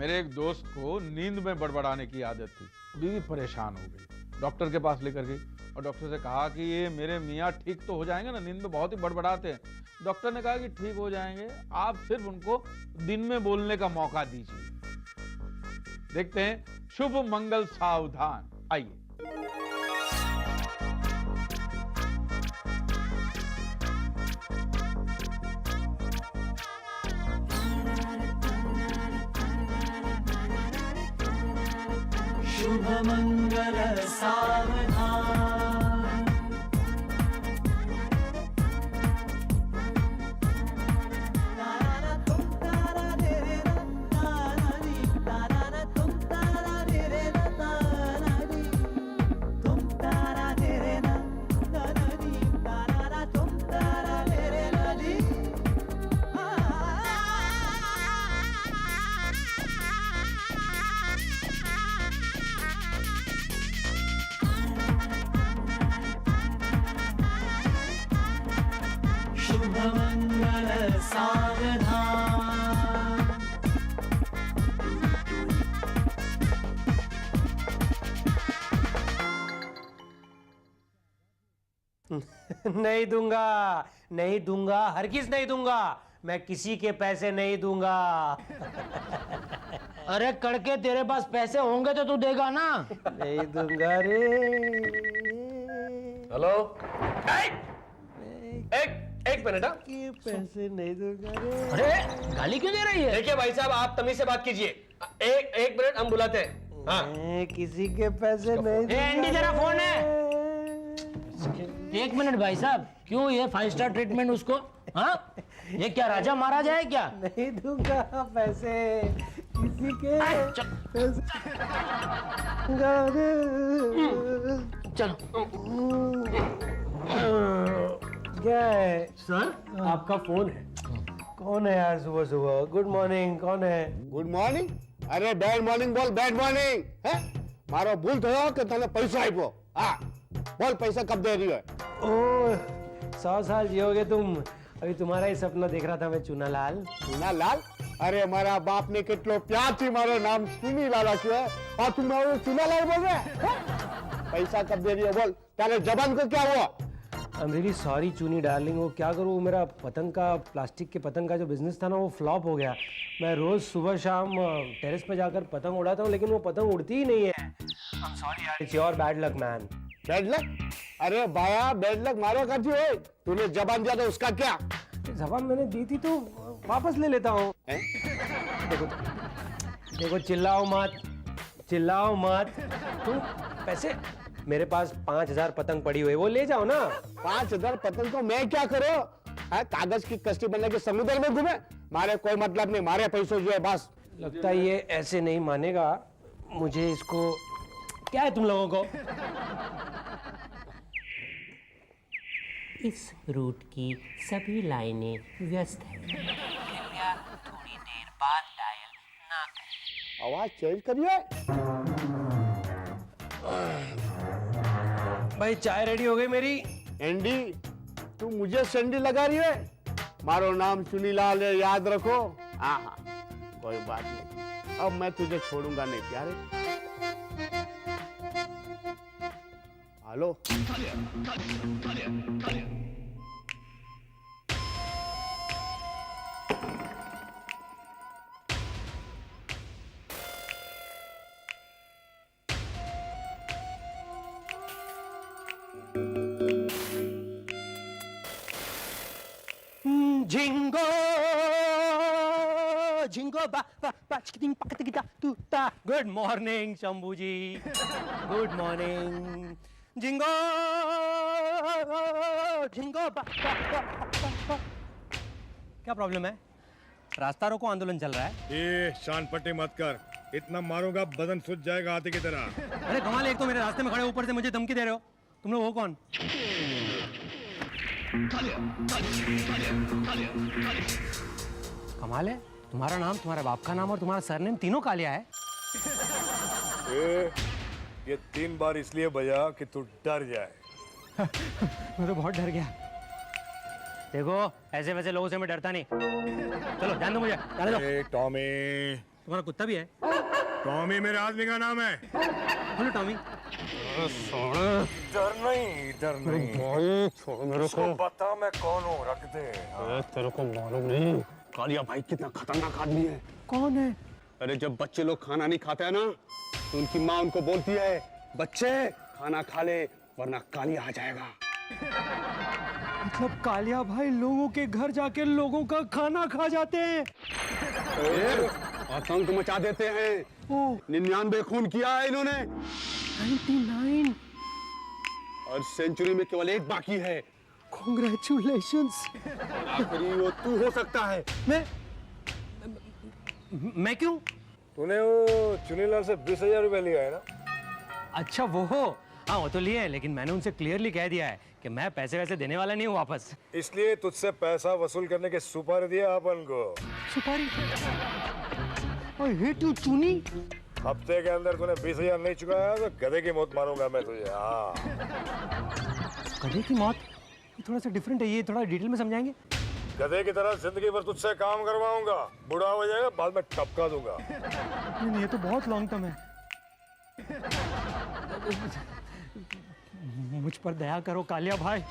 मेरे एक दोस्त को नींद में बड़बड़ाने की आदत थी। बीवी परेशान हो गई, डॉक्टर के पास लेकर गई और डॉक्टर से कहा कि ये मेरे मियाँ ठीक तो हो जाएंगे ना, नींद में बहुत ही बड़बड़ाते हैं। डॉक्टर ने कहा कि ठीक हो जाएंगे, आप सिर्फ उनको दिन में बोलने का मौका दीजिए। देखते हैं शुभ मंगल सावधान। आइए। शुभ मंगल सावधान। शुभ मंगल सावधान। नहीं दूंगा, नहीं दूंगा, हरगिज नहीं दूंगा। मैं किसी के पैसे नहीं दूंगा। अरे कड़के, तेरे पास पैसे होंगे तो तू देगा ना। नहीं दूंगा रे। हेलो, एक मिनट। के पैसे नहीं दूंगा रे। अरे गाली क्यों दे रही है? देखिए भाई साहब, आप तमीज से बात कीजिए। एक मिनट, हम बुलाते हैं। हाँ, मैं किसी के पैसे नहीं दूंगा। एंडी, तेरा फोन है। एक मिनट भाई साहब, क्यों ये 5 स्टार ट्रीटमेंट उसको? हाँ, ये क्या राजा महाराजा है क्या? नहीं दूंगा पैसे किसी के पैसे। चलो। क्या है सर, आपका फोन है? कौन है यार सुबह सुबह? Good morning. कौन है? Good morning. અરે બેડ મોર્નિંગ બોલ, બેડ મોર્નિંગ. હે મારો ભૂલ થયો કે તને પૈસા આપ્યો. હા બોલ, પૈસા કબ દે રહી હોય? ओह, 100 साल जियोगे तुम। अभी तुम्हारा ही सपना देख रहा था मैं, चूनालाल। ચુનાલાલ? અરે મારા બાપને કેટલો પ્યારથી મારું નામ ચુનીલાલ રાખ્યું है और तुम मारो चुनालाल बोल रहे हैं? पैसा कब दे रही हो बोल? तेरे जबान को क्या हुआ? I am really sorry Chuni darling. वो क्या करूँ, मेरा पतंग का, प्लास्टिक के पतंग का जो बिजनेस था ना, वो फ्लॉप हो गया। मैं रोज सुबह शाम टेरेस पे जाकर पतंग उड़ाता हूँ, लेकिन वो पतंग उड़ती ही नहीं है। आई एम सॉरी यार, it's your bad luck man. Bad luck? अरे भाया, बैड लक मारो करती हो। तूने जबान दिया तो उसका क्या? जबान मैंने दी थी तो वापस ले लेता हूँ। देखो देखो, चिल्लाओ मत, चिल्लाओ मत। तुम पैसे, मेरे पास 5000 पतंग पड़ी हुई, वो ले जाओ ना। 5000 पतंग को मैं क्या करो? कागज की कश्ती बनने के समुद्र में घूमे? मारे कोई मतलब नहीं, मारे पैसों जो है बस। लगता है ये ऐसे नहीं मानेगा। मुझे इसको, क्या है तुम लोगों को? इस रूट की सभी लाइनें व्यस्त हैं। कृपया थोड़ी देर बाद डायल ना करें। आवाज चेंज करिए। भाई चाय रेडी हो गई मेरी। एंडी, तू मुझे सेंडी लगा रही है? मारो नाम चुनीलाल है, याद रखो। हाँ हाँ, कोई बात नहीं, अब मैं तुझे छोड़ूंगा नहीं प्यारे। हेलो, झिंगो झिंगो बा बा बा चिकिटिंग पकटिकिटा तुता। गुड मॉर्निंग शंभू जी, गुड मॉर्निंग। झिंगो झिंगो बा बा बा बा। क्या प्रॉब्लम है? रास्ता रोको आंदोलन चल रहा है। ये शान पट्टी मत कर, इतना मारूंगा बदन सूझ जाएगा हाथी की तरह। अरे कमाल, एक तो मेरे रास्ते में खड़े, ऊपर से मुझे धमकी दे रहे हो। तुम लोग हो कौन? कमाल है, तुम्हारा नाम, तुम्हारे बाप का नाम और तुम्हारा सरनेम तीनों कालिया है। ये 3 बार इसलिए बजा कि तू डर जाए। मैं तो बहुत डर गया। देखो, ऐसे वैसे लोगों से मैं डरता नहीं। चलो जान दो मुझे, जाने दो। टॉमी, तुम्हारा कुत्ता भी है? टॉमी मेरे आदमी का नाम है। Hello Tommy. डर नहीं भाई छोड़ मेरे को। बता मैं कौन हूँ, रख दे। तेरे को मालूम नहीं कालिया भाई कितना खतरनाक आदमी है? कौन है? अरे जब बच्चे लोग खाना नहीं खाते हैं ना तो उनकी माँ उनको बोलती है बच्चे खाना खा ले वरना कालिया आ जाएगा। मतलब कालिया भाई लोगों के घर जाके लोगों का खाना खा जाते हैं। आतंक मचा देते हैं। 99 खून किया है इन्होंने 99। और सेंचुरी में केवल एक बाकी है। Congratulations। आखिरी वो तू हो सकता है। मैं क्यों? तूने वो चुनीलाल से 20,000 रुपए लिया है ना? अच्छा वो हो। हाँ वो तो लिए है, लेकिन मैंने उनसे क्लियरली कह दिया है कि मैं पैसे वैसे देने वाला नहीं हूँ वापस। इसलिए तुझसे पैसा वसूल करने के सुपारी दिया अपन को। सुपारी? I hate you, चुनी। हफ्ते के अंदर तूने 20,000 नहीं चुकाया तो गधे की मौत मारूंगा मैं तुझे। हाँ गधे की मौत? ये थोड़ा सा डिफरेंट है, ये थोड़ा डिटेल में समझाएंगे? गधे की तरह जिंदगी भर तुझसे काम करवाऊंगा, बूढ़ा हो जाएगा बाद में टपका दूंगा। नहीं ये तो बहुत लॉन्ग टर्म है। मुझ पर दया करो कालिया भाई,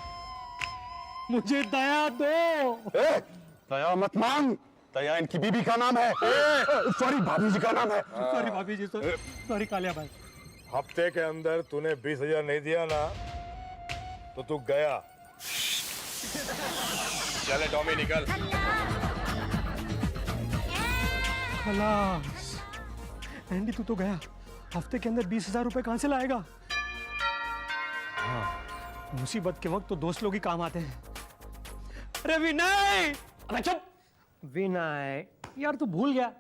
मुझे दया दो। दया मत मांग, दया इनकी बीबी का नाम है। सॉरी भाभी जी का नाम है। सॉरी भाभी जी, सॉरी कालिया भाई। हफ्ते के अंदर तूने 20,000 नहीं दिया ना तो तू गया। चले टॉमी निकल। खलास। एंडी तू तो गया, हफ्ते के अंदर 20,000 रुपए कहां से लाएगा? हाँ, मुसीबत के वक्त तो दोस्त लोग ही काम आते हैं। अरे विनय! अबे चुप! विनय यार तू भूल गया,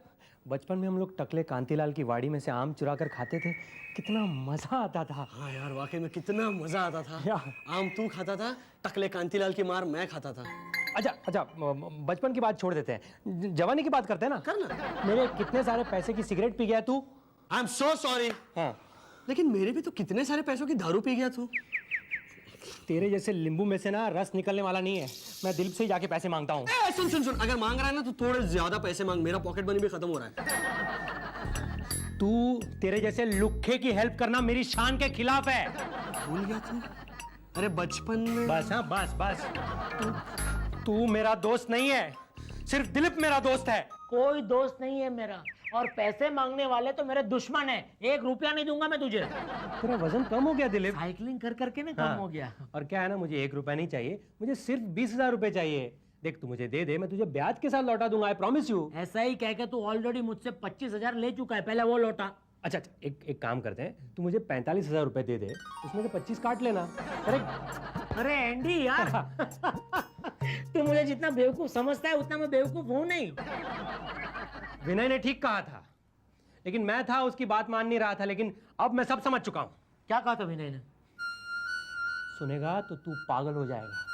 बचपन में हम लोग टकले कांतीलाल की वाड़ी में से आम चुरा कर खाते थे, कितना मजा आता था। हाँ यार वाकई में कितना मजा आता था। या। आम तू खाता था, टकले कांतीलाल की मार मैं खाता था। अच्छा बचपन की बात छोड़ देते हैं, जवानी की बात करते हैं ना। करना। मेरे कितने सारे पैसे की सिगरेट पी गया तू। I am so sorry. हाँ लेकिन मेरे भी तो कितने सारे पैसों की दारू पी गया तू। तेरे जैसे लींबू में से ना रस निकलने वाला नहीं है, मैं दिलीप से ही जाके पैसे मांगता हूँ। सुन सुन सुन, अगर मांग रहा है ना तो थोड़े ज्यादा पैसे मांग, मेरा पॉकेट मनी भी खत्म हो रहा है। तू तेरे जैसे लुक्खे की हेल्प करना मेरी शान के खिलाफ है। भूल गया तू? अरे बचपन में। बस हाँ बस तू मेरा दोस्त नहीं है, सिर्फ दिलीप मेरा दोस्त है। कोई दोस्त नहीं है मेरा, और पैसे मांगने वाले तो मेरे दुश्मन है। 1 रुपया नहीं दूंगा मैं तुझे। तेरा वजन कम हो गया दिलीप। साइकिलिंग कर करके ना कम हो गया। और क्या है ना, मुझे 1 रुपया नहीं चाहिए, मुझे सिर्फ 20,000 रुपए चाहिए। देख तू मुझे दे दे, मैं तुझे ब्याज के साथ लौटा दूंगा, आई प्रॉमिस यू। ऐसा ही कह के तू ऑलरेडी मुझसे 25,000 ले चुका है, पहले वो लौटा। अच्छा एक काम करते हैं, तू मुझे 45,000 रुपए दे दे, उसमें से 25 काट लेना। करेक्ट? अरे एंडी यार तू मुझे जितना बेवकूफ समझता है उतना मैं बेवकूफ हूं नहीं। विनय ने ठीक कहा था, लेकिन मैं था उसकी बात मान नहीं रहा था, लेकिन अब मैं सब समझ चुका हूं। क्या कहा था विनय ने? सुनेगा तो तू पागल हो जाएगा।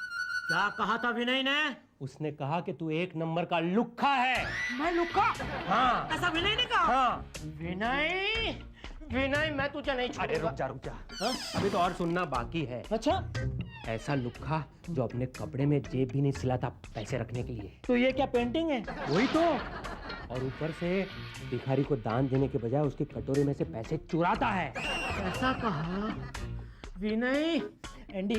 क्या कहा था विनय ने? उसने कहा कि तू 1 नंबर का लुक्खा है। मैं लुक्खा? हाँ ऐसा विनय ने कहा? हाँ। विनय मैं तुझे नहीं अरे छोड़ूंगा। रुक जा अभी तो और सुनना बाकी है। अच्छा ऐसा लुक्खा जो अपने कपड़े में जेब भी नहीं सिलाता पैसे रखने के लिए। तो ये क्या पेंटिंग है? वही तो, और ऊपर से भिखारी को दान देने के बजाय उसके कटोरे में से पैसे चुराता है। ऐसा कहा विनय? एंडी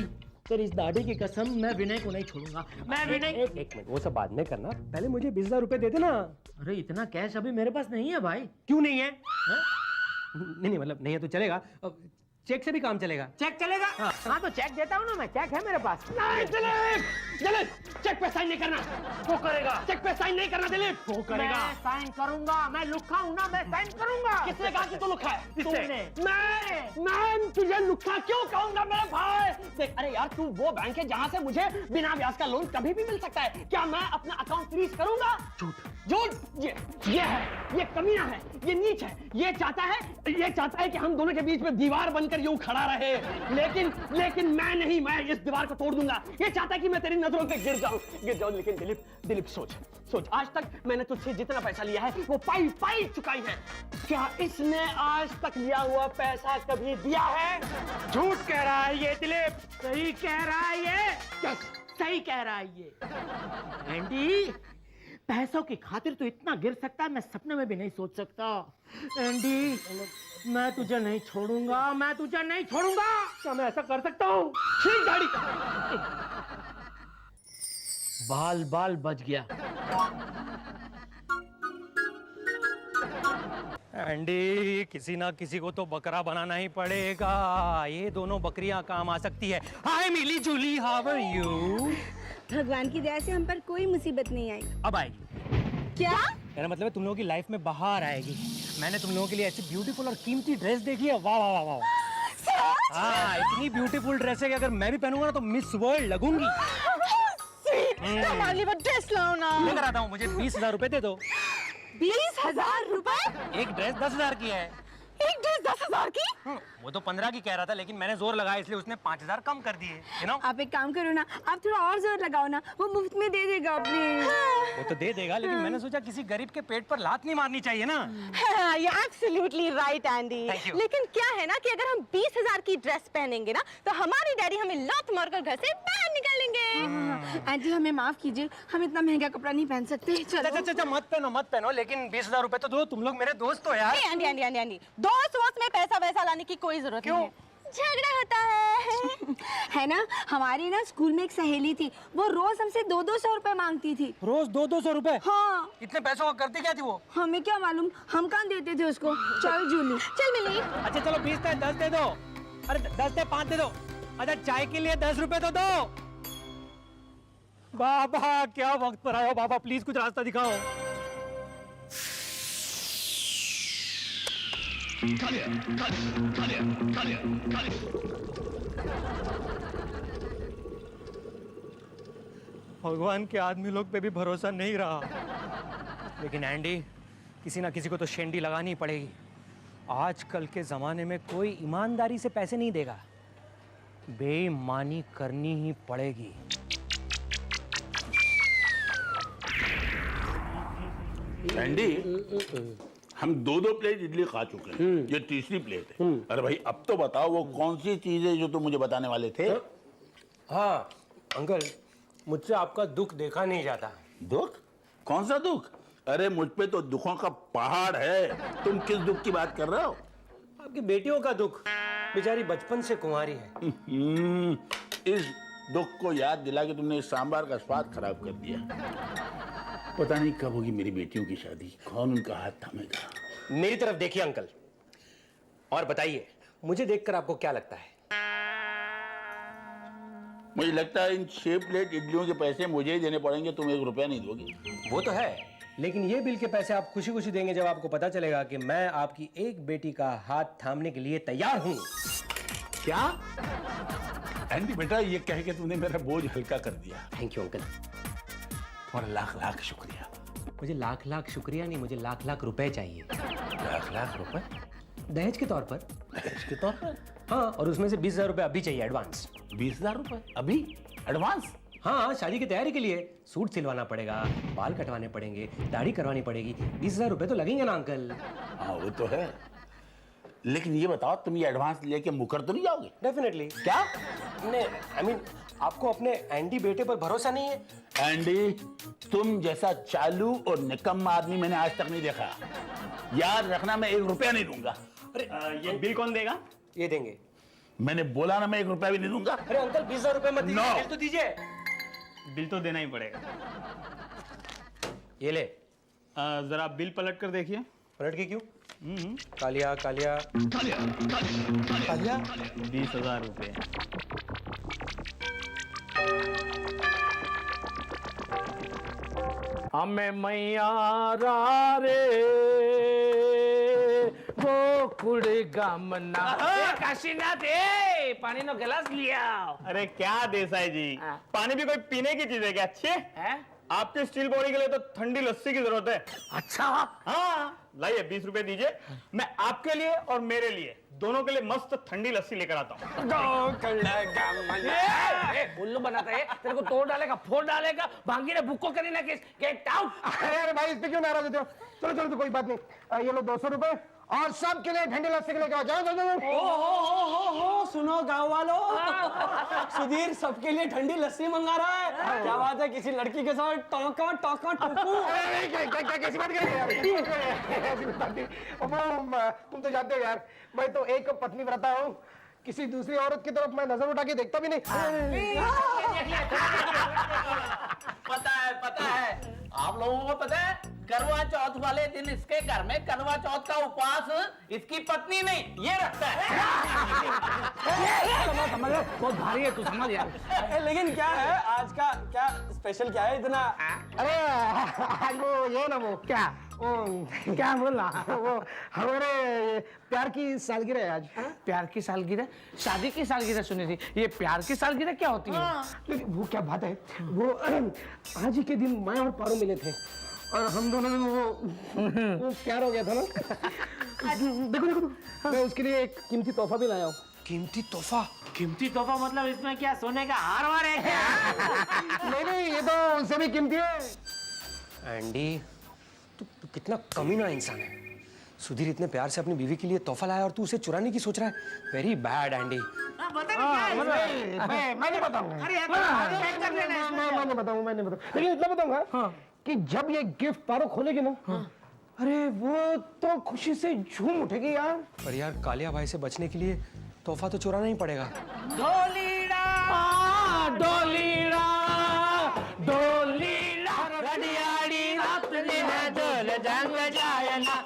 तेरी इस दाढ़ी की कसम, मैं विनय को नहीं छोड़ूंगा। मैं विनय। एक मिनट, वो सब बाद में करना, पहले मुझे 20,000 रुपए दे देना। अरे इतना कैश अभी मेरे पास नहीं है भाई। क्यों नहीं है? नहीं मतलब नहीं है तो चलेगा, चेक से भी काम चलेगा। चेक चलेगा? हाँ तो चेक देता हूँ ना मैं, चेक है मेरे पास। नहीं दिलीप, चेक पे साइन नहीं करना। वो करेगा। चेक पे साइन नहीं करना दिलीप। वो करेगा। मैं साइन करूंगा, मैं लुक्खा हूँ ना, मैं साइन करूंगा। किसने कहा कि तू लुक्खा है? तुमने। मैं तुझे लुक्खा क्यों कहूंगा मेरे भाई? देख अरे यार, तू वो बैंक है जहाँ से मुझे बिना ब्याज का लोन कभी भी मिल सकता है। क्या मैं अपना अकाउंट फ्रीज करूंगा? झूठ। ये है, ये कमीना है, ये नीच है, ये चाहता है कि हम दोनों के बीच में दीवार बनकर यूं खड़ा रहे, लेकिन मैं नहीं, मैं इस दीवार को तोड़ दूंगा। ये चाहता है कि मैं तेरी नजरों पे गिर जाऊं। लेकिन दिलीप सोच, आज तक मैंने तुझसे जितना पैसा लिया है वो पाई चुकाई है। क्या इसने आज तक लिया हुआ पैसा कभी दिया है? झूठ कह रहा है ये दिलीप। सही कह रहा है ये। सही कह रहा है ये। एंडी पैसों की खातिर तू इतना गिर सकता है, मैं सपने में भी नहीं सोच सकता। एंडी, मैं तुझे नहीं छोड़ूंगा, मैं तुझे नहीं छोड़ूंगा। क्या मैं ऐसा कर सकता हूँ? ठीक गाड़ी। बाल बाल बच गया। एंडी, किसी ना किसी को तो बकरा बनाना ही पड़ेगा। ये दोनों बकरियां काम आ सकती है। हाय मिली जूली, हाउ आर यू? भगवान की दया से हम पर कोई मुसीबत नहीं आई। अब आएगी। क्या? मेरा मतलब है तुम लोगों की लाइफ में बाहर आएगी। मैंने तुम लोगों के लिए ऐसी ब्यूटीफुल और कीमती ड्रेस देखी है। वाह वाह वाह वाह। हाँ, इतनी ब्यूटीफुल ड्रेस है कि अगर मैं भी पहनूंगा ना तो मिस वर्ल्ड लगूंगी। हमारे लिए ड्रेस लाओ ना। लेकर आता हूँ, मुझे 20,000 रुपए दे दो। 20,000 रुपए? एक ड्रेस 10,000 की है। एक ड्रेस 10,000 की? वो तो 15 की कह रहा था, लेकिन मैंने जोर लगाया इसलिए उसने 5,000 कम कर दिए। You know? आप एक काम करो ना, आप थोड़ा और जोर लगाओ ना, वो मुफ्त में दे देगा प्लीज। वो तो दे देगा, लेकिन मैंने सोचा किसी गरीब के पेट पर लात नहीं मारनी चाहिए ना। You're absolutely right, Andy. Thank you. लेकिन क्या है ना कि अगर हम 20,000 की ड्रेस पहनेंगे ना तो हमारी डैडी हमें लात मारकर घर से बाहर निकालेंगे। आंटी हमें माफ कीजिए, हम इतना महंगा कपड़ा नहीं पहन सकते। चलो। मत पहनो, लेकिन 20,000 रुपए तो दो। तुम लोग मेरे दोस्त हो यार। आंटी, दोस्त वोस्त में पैसा वैसा लाने की कोई जरूरत नहीं है। झगड़ा होता है है ना? हमारी ना स्कूल में एक सहेली थी, वो रोज हमसे 200-200 रुपए मांगती थी। रोज 200-200 रुपए? हाँ। इतने पैसों का करती क्या थी वो? हमें क्या मालूम, हम कहाँ देते थे उसको। चल जूली, चल मिली। अच्छा चलो 20 थे, 10 दे दो। अरे 10 थे, 5 दे दो। अच्छा चाय के लिए 10 रुपए तो दो। बाबा क्या वक्त पर आयो बाबा, प्लीज कुछ रास्ता दिखाओ। भगवान के आदमी लोग पे भी भरोसा नहीं रहा। लेकिन एंडी, किसी ना किसी को तो शेंडी लगानी पड़ेगी। आजकल के जमाने में कोई ईमानदारी से पैसे नहीं देगा, बेईमानी करनी ही पड़ेगी। एंडी, हम 2-2 प्लेट इडली खा चुके हैं, ये तीसरी प्लेट है। अरे भाई अब तो बताओ वो कौन सी चीज है जो तुम मुझे बताने वाले थे? हाँ अंकल, मुझसे आपका दुख देखा नहीं जाता। दुख? कौन सा दुख? अरे मुझ पे तो दुखों का पहाड़ है। तुम किस दुख की बात कर रहे हो? आपकी बेटियों का दुख। बेचारी बचपन से कुंवारी है। इस दुख को याद दिला के तुमने इस सांबार का स्वाद खराब कर दिया। पता नहीं कब होगी मेरी बेटियों की शादी, कौन उनका हाथ थामेगा। मेरी तरफ देखिए अंकल, और बताइए मुझे देखकर आपको क्या लगता है? मुझे लगता है इन 6 प्लेट इडलियों के पैसे मुझे ही देने पड़ेंगे, तुम 1 रुपया नहीं दोगी। वो तो है, लेकिन ये बिल के पैसे आप खुशी खुशी देंगे जब आपको पता चलेगा कि मैं आपकी एक बेटी का हाथ थामने के लिए तैयार हूं। क्या? एंडी बेटा, ये कह के तुमने मेरा बोझ हल्का कर दिया। Thank you uncle. और लाख लाख शुक्रिया। मुझे लाख लाख शुक्रिया नहीं, मुझे लाख लाख रुपए चाहिए। लाख लाख रुपए? दहेज के तौर पर। दहेज के तौर पर? हाँ, और उसमें से 20,000 रुपए अभी चाहिए एडवांस। 20,000 रुपए अभी एडवांस? हाँ, शादी की तैयारी के लिए सूट सिलवाना पड़ेगा, बाल कटवाने पड़ेंगे, दाढ़ी करवानी पड़ेगी। 20,000 रुपए तो लगेंगे ना अंकल? हाँ वो तो है, लेकिन ये बताओ तुम ये एडवांस लेके मुकर तो नहीं जाओगे? डेफिनेटली। क्या? नहीं, आई मीन आपको अपने एंडी बेटे पर भरोसा नहीं है? एंडी, तुम जैसा चालू और निकम्मा आदमी मैंने आज तक नहीं देखा। याद रखना, मैं 1 रुपया नहीं दूंगा। अरे ये बिल कौन देगा? ये देंगे। मैंने बोला ना, मैं 1 रुपया भी नहीं दूंगा। अरे अंकल 20,000 रुपए मत दीजिए, No. बिल तो दीजिए। बिल तो देना ही पड़ेगा। ये ले। जरा बिल पलट कर देखिए। पलट के क्यों? कालिया कालिया कालिया 20,000 रुपए। हमें मैया रे गोकुड़ गमना काशीनाथ पानी नो गिलास लिया। अरे क्या देसाई जी, पानी भी कोई पीने की चीज है क्या? अच्छे आपके स्टील बॉडी के लिए तो ठंडी लस्सी की जरूरत है। अच्छा हाँ, लाइए 20 रुपए दीजिए, मैं आपके लिए और मेरे लिए दोनों के लिए मस्त ठंडी लस्सी लेकर आता हूँ। उल्लू बनाता है, तेरे को तोड़ डालेगा, फोड़ डालेगा, भांगी ने बुक्को करी ना केस। Get out. अरे भाई, इस पे क्यों नाराज होते हो? चलो चलो, तो कोई बात नहीं। ये लो 200 रुपए और सबके लिए ठंडी लस्सी लेके आओ। जाओ जाओ। हो सुनो गांव वालों, सुधीर सबके लिए ठंडी लस्सी मंगा रहा है। क्या बात है, किसी लड़की के साथ टोका टोका टोकू? कैसी बात कर रहे हैं? तुम तो जानते हो यार, मैं तो एक पत्नी व्रता हूँ, किसी दूसरी औरत की तरफ मैं नजर उठा के देखता भी नहीं। पता है आप लोगों को पता है, करवा चौथ वाले दिन इसके घर में करवा चौथ का उपवास इसकी पत्नी नहीं ये रखता है। समझ बहुत भारी है, तू समझ यार। लेकिन क्या है आज का, क्या स्पेशल क्या है इतना? अरे आज वो ये ना वो क्या क्या बोला? वो हमारे प्यार की सालगिरह है आज। प्यार की सालगिरह? शादी की सालगिरह सुनी थी, ये प्यार की सालगिरह क्या होती है? लेकिन वो क्या बात है, वो आज ही के दिन मैं और पारू मिले थे और हम दोनों में वो प्यार हो गया था ना। देखो देखो, मैं उसके लिए एक कीमती तोहफा भी लाया हूँ। कीमती तोहफा? कीमती तोहफा मतलब इसमें क्या सोने का हार वार है क्या? नहीं, ये तो उससे भी कीमती है। एंडी, तू कितना कमीना इंसान है। सुधीर इतने प्यार से अपनी बीवी के लिए तोहफा लाया और तू उसे चुराने की सोच रहा है। Very bad Andy. मैं नहीं बताऊंगा। मैं नहीं बताऊंगा, लेकिन इतना बताऊंगा कि जब ये गिफ्ट पारो खोलेगी ना, अरे वो तो खुशी से झूम उठेगी यार। पर यार कालिया भाई से बचने के लिए तोहफा तो चुराना ही पड़ेगा। डोलीड़ा डोलीड़ा डोलीड़ा रडियाड़ी रात में डोल जंग जायना।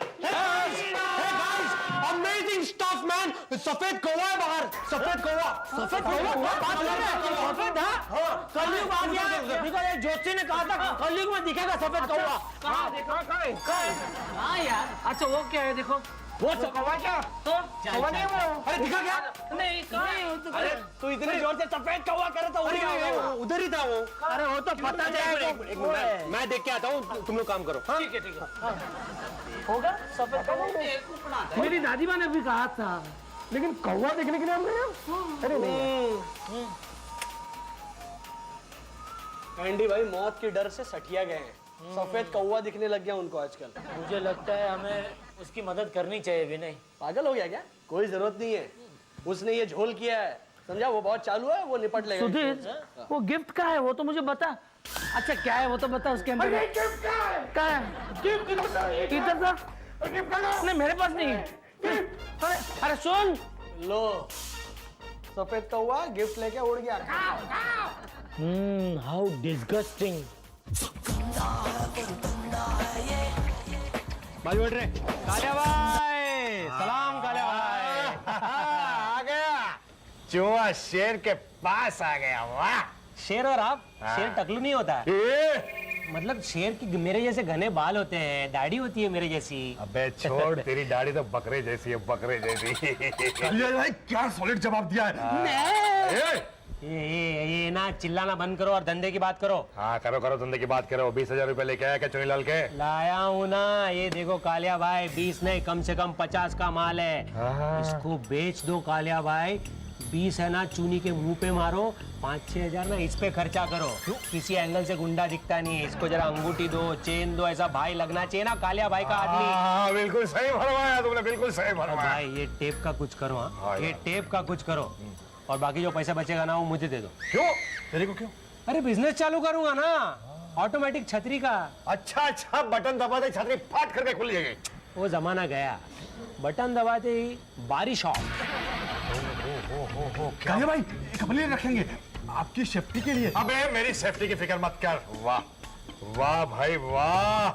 Amazing stuff man. सफेद कौवा है बाहर, सफेद कौवा। सफेद कौवा? बात कर रहे हैं सफेद? हाँ, कलयुग आ गया। देखो ये ज्योतिषी ने कहा था कलयुग में दिखेगा सफेद कौवा। कहाँ देखो? हाँ यार, अच्छा वो क्या है देखो? वो कौवा क्या? तो कौवा नहीं है वो? अरे दिखा क्या? नहीं कहाँ? अरे तू इतने जोर से सफेद कौवा कर रहा था, उधर ही था वो। अरे वो तो पता जाएगा। मैं देख के आता हूँ, तुम लोग काम करो। हाँ? ठीक है। होगा सफेद कौवा? मेरी दादी माँ ने भी कहा था। लेकिन कौवा देखने के लिए हम गए? अरे नहीं, एंडी भाई मौत के डर से सठिया गए हैं। सफेद कौवा दिखने लग गया उनको आजकल। मुझे लगता है हमें उसकी मदद करनी चाहिए विनय। पागल हो गया क्या? कोई जरूरत नहीं है, उसने ये झोल किया है, समझा? वो बहुत चालू है, वो निपट लेगा। सुधीर, वो गिफ्ट का है वो तो मुझे बता। अच्छा क्या है वो तो बता उसके अंदर। गिफ्ट क्या है? क्या है? गिफ्ट इधर था? नहीं मेरे पास नहीं है। अरे सुन लो, सफेद कौवा गिफ्ट लेके उड़ गया। How disgusting. भाई बैठ रहे। कालिया भाई, सलाम कालिया भाई। आ गया चूहा शेर के पास आ गया। वाह, शेर और आप? शेर टकलू नहीं होता है। मतलब शेर की मेरे जैसे घने बाल होते हैं, दाढ़ी होती है मेरे जैसी। अबे छोड़, तेरी दाढ़ी तो बकरे जैसी है, बकरे जैसी। भाई क्या सॉलिड जवाब दिया है। ये ना चिल्लाना बंद करो और धंधे की बात करो। हाँ करो करो, धंधे की बात करो। 20,000 रुपए लेके आया क्या चुनीलाल के? लाया हूँ ना, ये देखो कालिया भाई, 20 नहीं कम से कम 50 का माल है। इसको बेच दो कालिया भाई। 20 है ना चूनी के मुंह पे मारो, 5-6 हजार ना इस पे खर्चा करो। किसी एंगल से गुंडा दिखता नहीं है, इसको जरा अंगूठी दो, चेन दो, ऐसा भाई लगना चाहिए ना कालिया भाई का आदमी। हाँ बिल्कुल सही फरमाया तुमने, बिल्कुल सही फरमाया। भाई ये टेप का कुछ करो। हाँ ये टेप का कुछ करो, और बाकी जो पैसा बचेगा ना वो मुझे दे दो। क्यों? तेरे को क्यों? अरे बिजनेस चालू करूंगा ना, ऑटोमेटिक छतरी का। अच्छा, बटन दबाते छतरी फाट करके खुल जाएगी। वो जमाना गया, बटन दबाते ही बारिश ऑफ। कालिया भाई कपड़े रखेंगे आपकी सेफ्टी के लिए। अबे मेरी सेफ्टी की फिक्र मत कर। वाह वाह भाई वाह,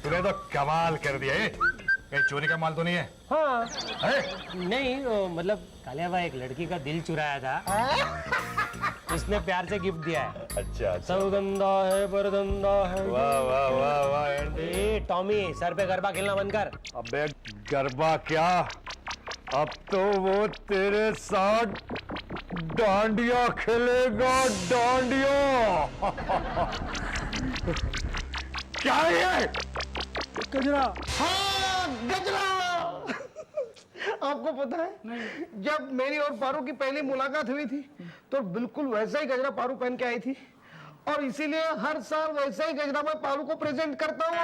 तूने तो कमाल कर दिया। कहीं चोरी का माल तो नहीं है? हाँ है? नहीं मतलब कालिया भाई एक लड़की का दिल चुराया था, उसने प्यार से गिफ्ट दिया है। अच्छा सब गंदा है पर गंदा है। वाह वाह वाह वाह एंडी। ए टॉमी, सर पे गरबा खेलना बंद कर। अबे गरबा क्या, अब तो वो तेरे साथ डांडिया खेलेगा, डांडिया। क्या है ये? गजरा। हाँ गजरा। आपको पता है जब मेरी और पारू की पहली मुलाकात हुई थी तो बिल्कुल वैसा ही गजरा पारू पहन के आई थी, और इसीलिए हर साल वैसे ही गजरा मैं पारू को प्रेजेंट करता हूँ।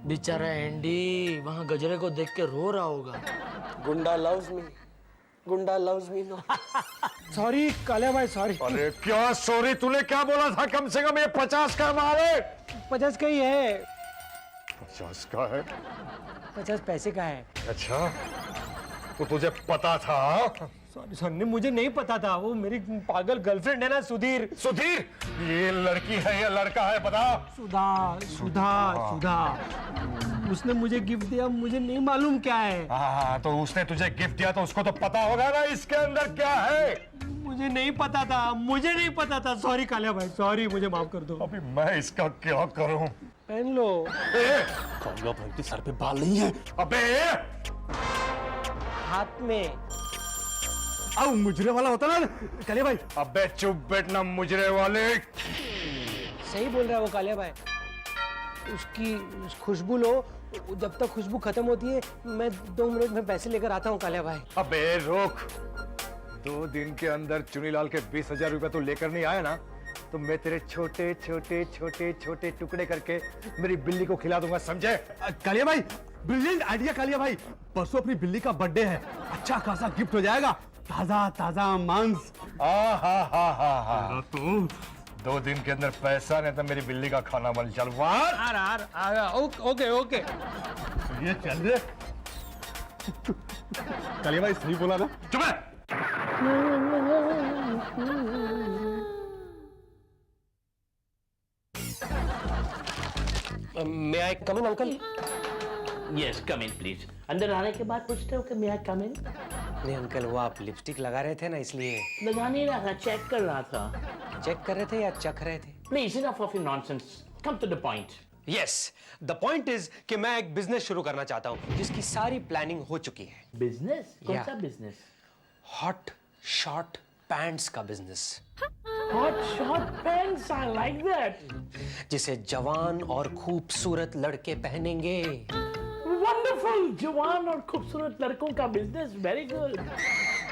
बेचारा एंडी वहाँ गजरे को देख के रो रहा होगा। गुंडा loves me no. Sorry Kalia भाई, सॉरी। अरे क्या सॉरी, तूने क्या बोला था? कम से कम ये 50 का माल है। 50 का ही है। 50 का है? 50 पैसे का है। अच्छा, तो तुझे पता था? सॉरी सॉरी, मुझे नहीं पता था। वो मेरी पागल गर्लफ्रेंड है ना, सुधीर। सुधीर? ये लड़की है या लड़का है, बता। सुधा। उसने मुझे गिफ्ट दिया, मुझे नहीं मालूम क्या है। हाँ, तो उसने तुझे गिफ्ट दिया तो उसको तो पता होगा ना इसके अंदर क्या है। मुझे नहीं पता था। सॉरी कालिया भाई, सॉरी, मुझे माफ कर दो। अभी मैं इसका क्या करूं? पहन लो। कालिया भाई के सर पे बाल नहीं है। अबे हाथ में। आओ, मुजरे वाला होता ना कालिया भाई। अबे चुप बैठना मुजरे वाले। सही बोल रहा है वो कालिया भाई। उसकी खुशबू लो, जब तक खुशबू खत्म होती है मैं 2 मिनट में पैसे लेकर आता हूँ कालिया भाई। अबे रोक, 2 दिन के अंदर चुनीलाल के 20,000 रुपए तो लेकर नहीं आया ना, तो मैं तेरे छोटे टुकड़े करके मेरी बिल्ली को खिला दूंगा, समझे? कालिया भाई, ब्रिलियंट आइडिया कालिया भाई। परसों अपनी बिल्ली का बर्थडे है, अच्छा खासा गिफ्ट हो जाएगा। ताजा मांस। हाँ। तो 2 दिन के अंदर पैसा नहीं तो मेरी बिल्ली का खाना बन। चल ओके। ये चल रहे। कालिया भाई सही बोला ना? चुप है। मैं I come in uncle? Yes come in please. अंदर आने के बाद पूछते हो कि मैं आई कम इन? नहीं अंकल, वो आप लिपस्टिक लगा रहे थे ना, इसलिए। लगा नहीं रहा था, चेक कर रहा था। चेक कर रहे थे या चख रहे थे? Please enough of your nonsense, come to the point. Yes, the point is कि मैं एक बिजनेस शुरू करना चाहता हूँ जिसकी सारी प्लानिंग हो चुकी है। बिजनेस? कौन Yeah. सा बिजनेस? हॉट शॉर्ट पैंट्स का business, hot short pants, I like that. जिसे जवान और खूबसूरत लड़के पहनेंगे। वंडरफुल, जवान और खूबसूरत लड़कों का बिजनेस, वेरी गुड।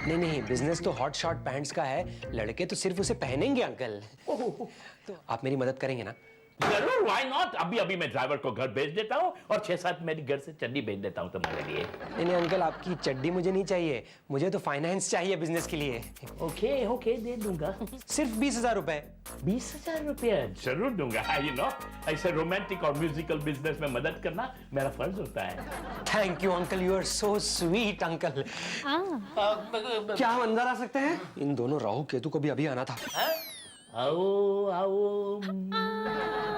नहीं, बिजनेस तो हॉट शॉर्ट पैंट्स का है, लड़के तो सिर्फ उसे पहनेंगे अंकल। तो आप मेरी मदद करेंगे ना? जरूर, व्हाई नॉट। अभी मैं ड्राइवर को घर भेज देता हूँ और 6-7 मेरे घर से चड्डी भेज देता हूँ तुम्हारे लिए। नहीं अंकल, आपकी चड्डी मुझे नहीं चाहिए, मुझे तो फाइनेंस चाहिए बिजनेस के लिए। ओके दे दूंगा। सिर्फ 20,000 रुपए। 20,000 रुपया जरूर दूंगा। यू नो, ऐसे रोमांटिक और म्यूजिकल बिजनेस में मदद करना मेरा फर्ज होता है। Thank you uncle, you are so sweet uncle. क्या हम अंदर आ सकते हैं? इन दोनों राहु केतु को भी अभी आना था। आओ।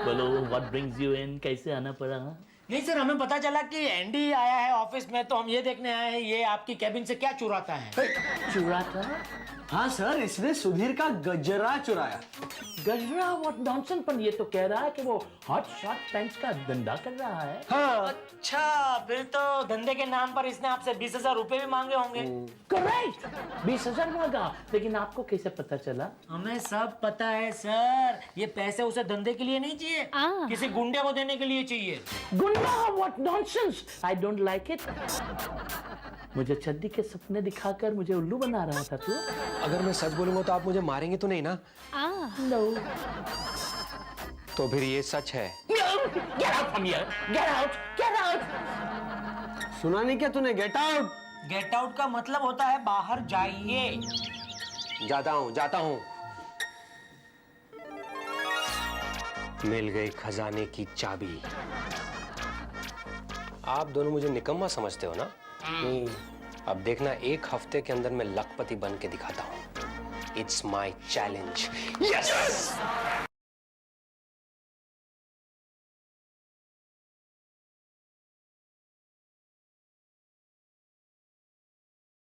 बोलो, व्हाट ब्रिंग्स यू इन? कैसे आना पड़ा? नहीं सर, हमें पता चला कि एंडी आया है ऑफिस में, तो हम ये देखने आए हैं ये आपकी कैबिन से क्या चुराता है। चुराता? हाँ सर, इसने सुधीर का गजरा चुराया। गजरा? What nonsense. पर ये तो कह रहा है कि वो हॉट शॉर्ट पैंट्स का धंधा कर रहा है। हाँ। अच्छा, फिर तो धंधे के नाम पर इसने आपसे 20,000 रुपए भी मांगे होंगे। करेक्ट, 20,000 मांगा। लेकिन आपको कैसे पता चला? हमें सब पता है सर, ये पैसे उसे धंधे के लिए नहीं चाहिए, किसी गुंडे को देने के लिए चाहिए। गुंडा? What nonsense, I don't like it. मुझे चड्डी के सपने दिखाकर मुझे उल्लू बना रहा था तू। अगर मैं सच बोलूंगा तो आप मुझे मारेंगे तो नहीं ना? नो। तो फिर ये सच है? Get out from here! Get out! Get out! सुना नहीं क्या तूने? Get out. गेट आउट का मतलब होता है बाहर जाइए। जाता हूँ। मिल गई खजाने की चाबी। आप दोनों मुझे निकम्मा समझते हो ना? अब देखना, 1 हफ्ते के अंदर मैं लखपति बन के दिखाता हूँ। It's my challenge. यस!